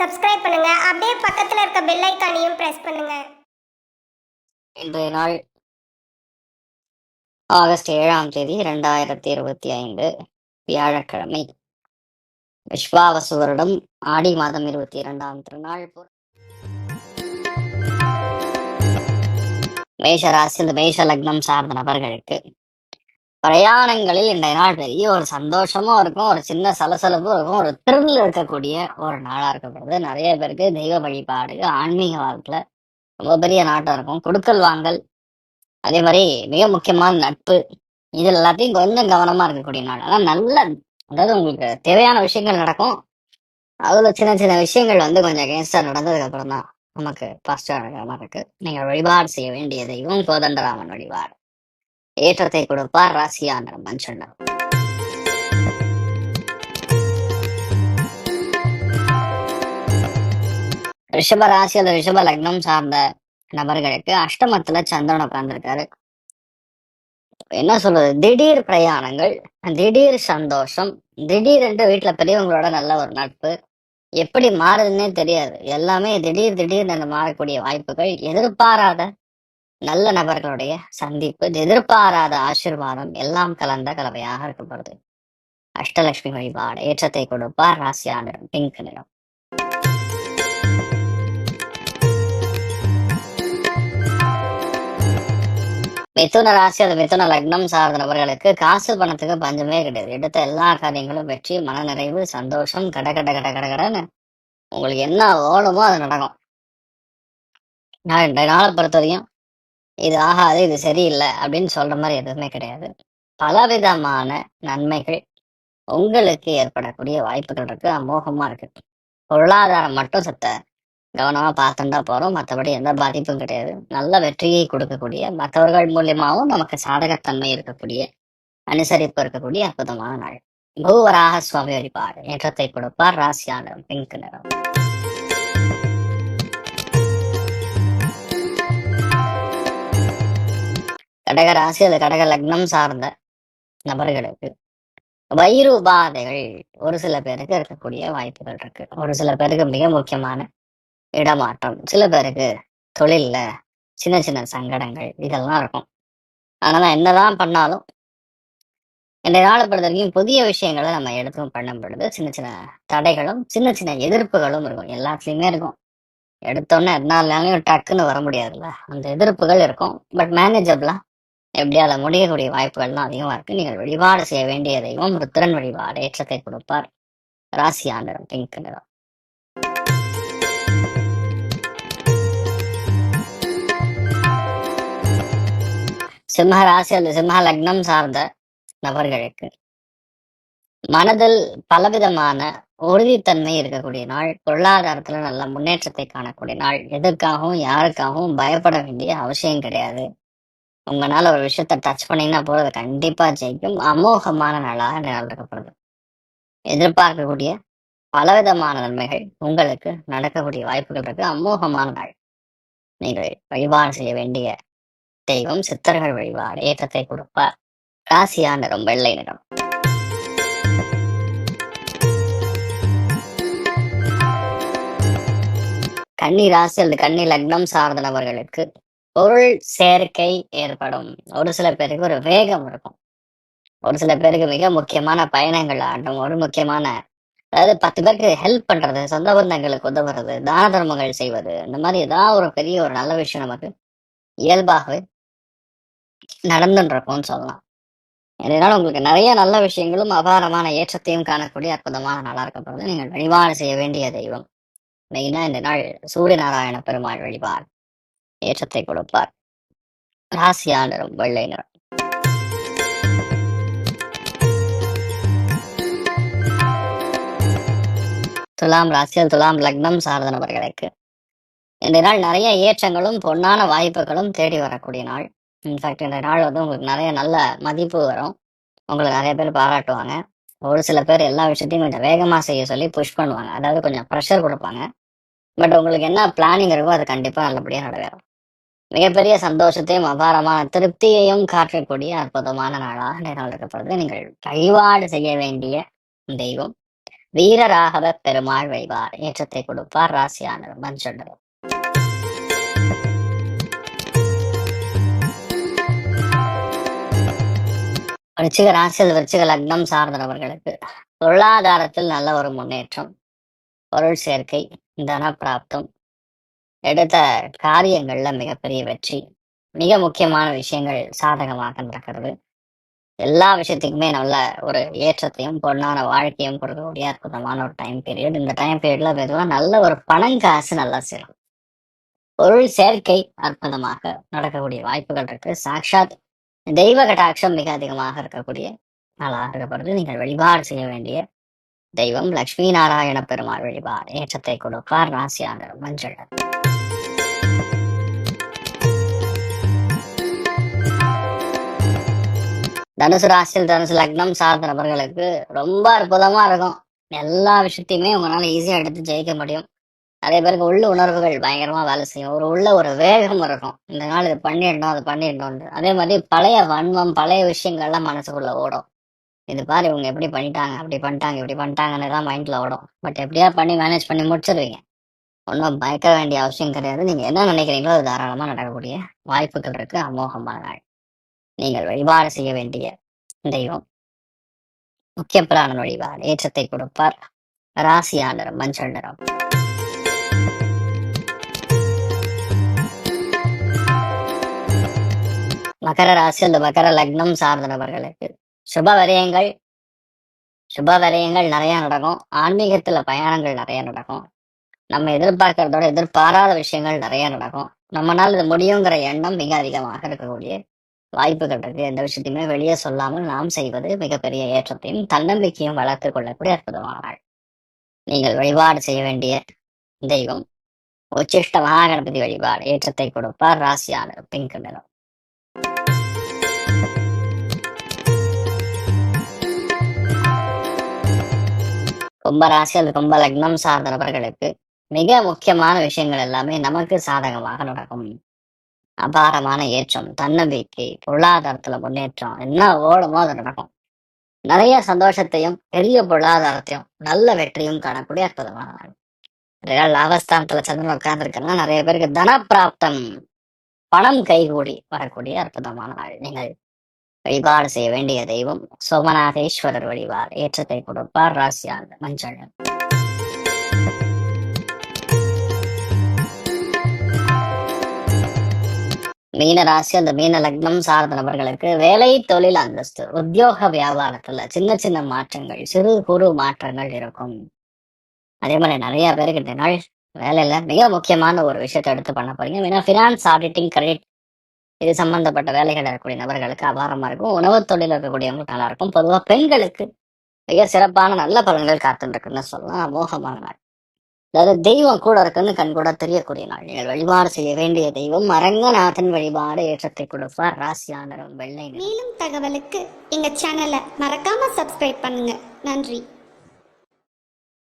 Subscribe பண்ணுங்க. அப்படியே பக்கத்துல இருக்க பெல் ஐகானையும் பிரஸ் பண்ணுங்க. இன்றைய நாள் ஆகஸ்ட் 7ஆம் தேதி 2025 வியாழக்கிழமை. விஸ்வாவசு வருடம் ஆடி மாதம் 22ஆம் திருநாள். மேஷ ராசி, இந்த மேஷ லக்னம் சார்ந்த நபர்களுக்கு பிரயாணங்களில் இன்றைய நாள் பெரிய ஒரு சந்தோஷமும் இருக்கும், ஒரு சின்ன சலசலப்பும் இருக்கும், ஒரு த்ரில் இருக்கக்கூடிய ஒரு நாளா இருக்கப்படுது. நிறைய பேருக்கு தெய்வ வழிபாடு, ஆன்மீக வாழ்க்கையில ரொம்ப பெரிய நாட்டம் இருக்கும். கொடுக்கல் வாங்கல், அதே மாதிரி மிக முக்கியமான நட்பு, இது எல்லாத்தையும் கொஞ்சம் கவனமா இருக்கக்கூடிய நாள். ஆனா நல்ல, அதாவது உங்களுக்கு தேவையான விஷயங்கள் நடக்கும். அதுல சின்ன சின்ன விஷயங்கள் கொஞ்சம் அகேன்ஸ்டா நடந்ததுக்கு அப்புறம் தான் நமக்கு பாசிட்டிவா நடக்கிற மாதிரி இருக்கு. நீங்கள் வழிபாடு செய்ய வேண்டிய தெய்வம் கோதண்டராமன் வழிபாடு. ஏற்றத்தை கொடுப்பார். ராசியா நிறம் மஞ்சள் நிறம். ரிஷப ராசி அல்லது ரிஷப லக்னம் சார்ந்த நபர்களுக்கு அஷ்டமத்துல சந்திரன் உட்கார்ந்துருக்காரு. என்ன சொல்றது, திடீர் பிரயாணங்கள், திடீர் சந்தோஷம், திடீரென்று வீட்டுல பெரியவங்களோட நல்ல ஒரு நட்பு, எப்படி மாறுதுன்னே தெரியாது. எல்லாமே திடீர் திடீர்னு மாறக்கூடிய வாய்ப்புகள், எதிர்பாராத நல்ல நபர்களுடைய சந்திப்பு, எதிர்பாராத ஆசீர்வாதம் எல்லாம் கலந்த கலவையாக இருக்கப்படுது. அஷ்டலட்சுமி வழிபாடு. ஏற்றத்தை கொடுப்பார். ராசியா நிறம் பிங்க் நிறம். மிதுன ராசி அது மிதுன லக்னம் சார்ந்த நபர்களுக்கு காசு பணத்துக்கு பஞ்சமே கிடையாது. எடுத்த எல்லா காரியங்களும் வெற்றி, மன நிறைவு, சந்தோஷம், கட கட கட கட கடன்னு உங்களுக்கு என்ன ஓணுமோ அது நடக்கும். நான் இன்றைய நாளை பொறுத்தவரையும் இது ஆகாது, இது சரியில்லை அப்படின்னு சொல்ற மாதிரி எதுவுமே கிடையாது. பலவிதமான நன்மைகள் உங்களுக்கு ஏற்படக்கூடிய வாய்ப்புகள் இருக்கு, அமோகமா இருக்கு. பொருளாதாரம் மட்டும் சத்த கவனமா பார்த்துட்டா போறோம், மற்றபடி எந்த பாதிப்பும் கிடையாது. நல்ல வெற்றியை கொடுக்கக்கூடிய, மற்றவர்கள் மூலியமாவும் நமக்கு சாதகத்தன்மை இருக்கக்கூடிய, அனுசரிப்பு இருக்கக்கூடிய அற்புதமான நாள். பூவராக சுவாமி வழிபாடு. ஏற்றத்தை கொடுப்பார். ராசியா நிறம் பிங்க் நிறம். கடக ராசி அது கடக லக்னம் சார்ந்த நபர்களுக்கு வயிறு உபாதைகள் ஒரு சில பேருக்கு இருக்கக்கூடிய வாய்ப்புகள் இருக்கு. ஒரு சில பேருக்கு மிக முக்கியமான இடமாற்றம், சில பேருக்கு தொழில்ல சின்ன சின்ன சங்கடங்கள், இதெல்லாம் இருக்கும். அதனால என்னதான் பண்ணாலும் இந்த நாளை பொறுத்த வரைக்கும் புதிய விஷயங்களை நம்ம எடுத்தும் பண்ணும் பொழுது சின்ன சின்ன தடைகளும் சின்ன சின்ன எதிர்ப்புகளும் இருக்கும். எல்லாத்துலயுமே இருக்கும். எடுத்தோன்னே எதனாலையும் டக்குன்னு வர முடியாதுல்ல, அந்த எதிர்ப்புகள் இருக்கும். பட் மேனேஜபிளா எப்படி அதை முடியக்கூடிய வாய்ப்புகள்லாம் அதிகமா இருக்கு. நீங்கள் வழிபாடு செய்ய வேண்டிய தெய்வம் ருத்ரன் வழிபாடு. ஏற்றத்தை கொடுப்பார். ராசியா நிறம் பிங்க் நிறம். சிம்ம ராசி அல்லது சிம்ம லக்னம் சார்ந்த நபர்களுக்கு மனதில் பலவிதமான உறுதித்தன்மை இருக்கக்கூடிய நாள். பொருளாதாரத்துல நல்ல முன்னேற்றத்தை காணக்கூடிய நாள். எதற்காகவும் யாருக்காகவும் பயப்பட வேண்டிய அவசியம் கிடையாது. உங்களால ஒரு விஷயத்த டச் பண்ணீங்கன்னா போறது கண்டிப்பா ஜெயிக்கும். அமோகமான நாளாக நாள் இருக்கப்படுது. எதிர்பார்க்கக்கூடிய பலவிதமான நன்மைகள் உங்களுக்கு நடக்கக்கூடிய வாய்ப்புகள் இருக்கு. அமோகமான நாள். நீங்கள் வழிபாடு செய்ய வேண்டிய தெய்வம் சித்தர்கள் வழிபாடு. ஏற்றத்தை கொடுப்பார். ராசியா நிறம் வெள்ளை நிறம். கன்னி ராசி அல்லது கன்னி லக்னம் சார்ந்த நபர்களுக்கு பொருள் சேர்க்கை ஏற்படும். ஒரு சில பேருக்கு ஒரு வேகம் இருக்கும். ஒரு சில பேருக்கு மிக முக்கியமான பயணங்கள் ஆகட்டும், ஒரு முக்கியமான, அதாவது 10 பேருக்கு ஹெல்ப் பண்றது, சொந்த பந்தங்களுக்கு உதவுறது, தான தர்மங்கள் செய்வது, இந்த மாதிரி ஏதாவது ஒரு பெரிய ஒரு நல்ல விஷயம் நமக்கு இயல்பாகவே நடந்துட்டு இருக்கும்னு சொல்லலாம். இதனால உங்களுக்கு நிறைய நல்ல விஷயங்களும் அபாரமான ஏற்றத்தையும் காணக்கூடிய அற்புதமான நாளா இருக்கப்படுது. நீங்கள் வழிபாடு செய்ய வேண்டிய தெய்வம் மெயினா இந்த நாள் சூரிய நாராயண பெருமாள் வழிபாடு. ஏற்றத்தை கொடுப்பார். ராசியா நிறம் வெள்ளை நிறம். துலாம் ராசியில் துலாம் லக்னம் சார்ந்த நபர்களுக்கு இந்த நாள் நிறைய ஏற்றங்களும் பொன்னான வாய்ப்புகளும் தேடி வரக்கூடிய நாள். இன்ஃபேக்ட் இந்த நாள் உங்களுக்கு நிறைய நல்ல மதிப்பு வரும். உங்களை நிறைய பேர் பாராட்டுவாங்க. ஒரு சில பேர் எல்லா விஷயத்தையும் கொஞ்சம் வேகமா செய்ய சொல்லி புஷ் பண்ணுவாங்க, அதாவது கொஞ்சம் ப்ரெஷர் கொடுப்பாங்க. பட் உங்களுக்கு என்ன பிளானிங் இருக்கோ அது கண்டிப்பா நல்லபடியா நிறைவேறும். மிகப்பெரிய சந்தோஷத்தையும் அபாரமான திருப்தியையும் காட்டக்கூடிய அற்புதமான நாளாக நாள் இருக்கப்படுது. நீங்கள் வழிபாடு செய்ய வேண்டிய தெய்வம் வீரராகவ பெருமாள் வழிபாடு ஏற்றத்தை கொடுப்பார். ராசியானர் மஞ்சள் நிறம். விருச்சிக ராசியில் விருச்சிக லக்னம் சார்ந்த நபர்களுக்கு பொருளாதாரத்தில் நல்ல ஒரு முன்னேற்றம், பொருள் சேர்க்கை, தன பிராப்தம், எடுத்த காரியங்கள்ல மிகப்பெரிய வெற்றி, மிக முக்கியமான விஷயங்கள் சாதகமாக நடக்கிறது. எல்லா விஷயத்துக்குமே நல்ல ஒரு ஏற்றத்தையும் பொன்னான வாழ்க்கையும் கொடுக்கக்கூடிய அற்புதமான ஒரு டைம் பீரியட். இந்த டைம் பீரியட்ல மெதுவாக நல்ல ஒரு பணங்காசு நல்லா சேரும். பொருள் சேர்க்கை அற்புதமாக நடக்கக்கூடிய வாய்ப்புகள் இருக்கு. சாக்ஷாத் தெய்வ கடாட்சம் மிக அதிகமாக இருக்கக்கூடிய நாளாக இருக்கப்படுது. நீங்கள் வழிபாடு செய்ய வேண்டிய தெய்வம் லட்சுமி நாராயண பெருமாள் வழிபாடு ஏற்றத்தை கொடுப்பார். ராசியானர் மஞ்சள். தனுசு ராசியில் தனுசு லக்னம் சார்ந்த நபர்களுக்கு ரொம்ப அற்புதமா இருக்கும். எல்லா விஷயத்தையுமே உங்களால ஈஸியா எடுத்து ஜெயிக்க முடியும். நிறைய பேருக்கு உள்ள உணர்வுகள் பயங்கரமா வேலை செய்யும். உள்ள ஒரு வேகம் இருக்கும். இந்த நாள் இது பண்ணிடணும், அது பண்ணிடணும். அதே மாதிரி பழைய வன்மம், பழைய விஷயங்கள்லாம் மனசுக்குள்ள ஓடும். இது பாரு இவங்க எப்படி பண்ணிட்டாங்க, அப்படி பண்ணிட்டாங்க, இப்படி பண்ணிட்டாங்கன்னு தான் மைண்ட்ல ஓடும். பட் எப்படியா பண்ணி மேனேஜ் பண்ணி முடிச்சிருவீங்க. ஒன்றும் பயக்க வேண்டிய அவசியம் கிடையாது. நீங்க என்ன நினைக்கிறீங்களோ அது தாராளமா நடக்கக்கூடிய வாய்ப்புகள் இருக்கு. அமோகமான நாள். நீங்கள் வழிபாடு செய்ய வேண்டிய தெய்வம் முக்கிய பிராணன் வழிபாடு ஏற்றத்தை கொடுப்பார். ராசியானர் மஞ்சள் நிறம். மகர ராசி அந்த மகர லக்னம் சார்ந்த நபர்களுக்கு சுப விரயங்கள் நிறைய நடக்கும். ஆன்மீகத்துல பயணங்கள் நிறைய நடக்கும். நம்ம எதிர்பார்க்கறதோட எதிர்பாராத விஷயங்கள் நிறைய நடக்கும். நம்மளால இது முடியுங்கிற எண்ணம் மிக அதிகமாக இருக்கக்கூடிய வாய்ப்புகள் இருக்கு. எந்த விஷயத்தையுமே வெளியே சொல்லாமல் நாம் செய்வது மிகப்பெரிய ஏற்றத்தையும் தன்னம்பிக்கையும் வளர்த்துக் கொள்ளக்கூடிய அற்புதமான நாள். நீங்கள் வழிபாடு செய்ய வேண்டிய தெய்வம் உச்சிஷ்ட மகாகணபதி வழிபாடு ஏற்றத்தை கொடுப்பார். ராசியானர் பிங்க் நிறம். கும்பராசி அல்லது கும்ப லக்னம் சார்ந்த நபர்களுக்கு மிக முக்கியமான விஷயங்கள் எல்லாமே நமக்கு சாதகமாக நடக்கும். அபாரமான ஏற்றம், தன்னம்பிக்கை, பொருளாதாரத்துல முன்னேற்றம், என்ன ஓடுமோ அது நடக்கும். நிறைய சந்தோஷத்தையும் பெரிய பொருளாதாரத்தையும் நல்ல வெற்றியும் காணக்கூடிய அற்புதமான நாள். லாபஸ்தானத்துல சந்திரன் உட்கார்ந்துருக்கா நிறைய பேருக்கு தன பிராப்தம், பணம் கைகூடி வரக்கூடிய அற்புதமான நாள். நீங்கள் வழிபாடு செய்ய வேண்டிய தெய்வம் சோமநாதேஸ்வரர் வழிபாடு ஏற்றத்தை கொடுப்பார். ராசியானர் மஞ்சள். மீன ராசி அந்த மீன லக்னம் சார்ந்த நபர்களுக்கு வேலை, தொழில், அந்தஸ்து, உத்தியோக வியாபாரத்துல சின்ன சின்ன மாற்றங்கள், சிறு குறு மாற்றங்கள் இருக்கும். அதே மாதிரி நிறைய பேருக்கு இந்த நாள் வேலையில மிக முக்கியமான ஒரு விஷயத்தை எடுத்து பண்ண போறீங்க. ஃபினான்ஸ், ஆடிட்டிங், கிரெடிட் இது சம்பந்தப்பட்ட வேலைகள் இருக்கக்கூடிய நபர்களுக்கு அபாரமா இருக்கும். உணவு தொழில் இருக்கக்கூடியவங்களுக்கு நல்லா இருக்கும். பொதுவாக பெண்களுக்கு மிக சிறப்பான நல்ல பலன்கள் காத்துருக்குன்னு சொல்லலாம். அமோகமான நாள். அதாவது தெய்வம் கூட இருக்குன்னு கண் கூட தெரியக்கூடிய நாள். நீங்கள் வழிபாடு செய்ய வேண்டிய தெய்வம் அரங்கநாதன் வழிபாடு ஏற்றத்தை கொடுப்பார். ராசியானரும் வெள்ளை. மேலும் தகவலுக்கு எங்க சேனலை மறக்காம சப்ஸ்கிரைப் பண்ணுங்க. நன்றி.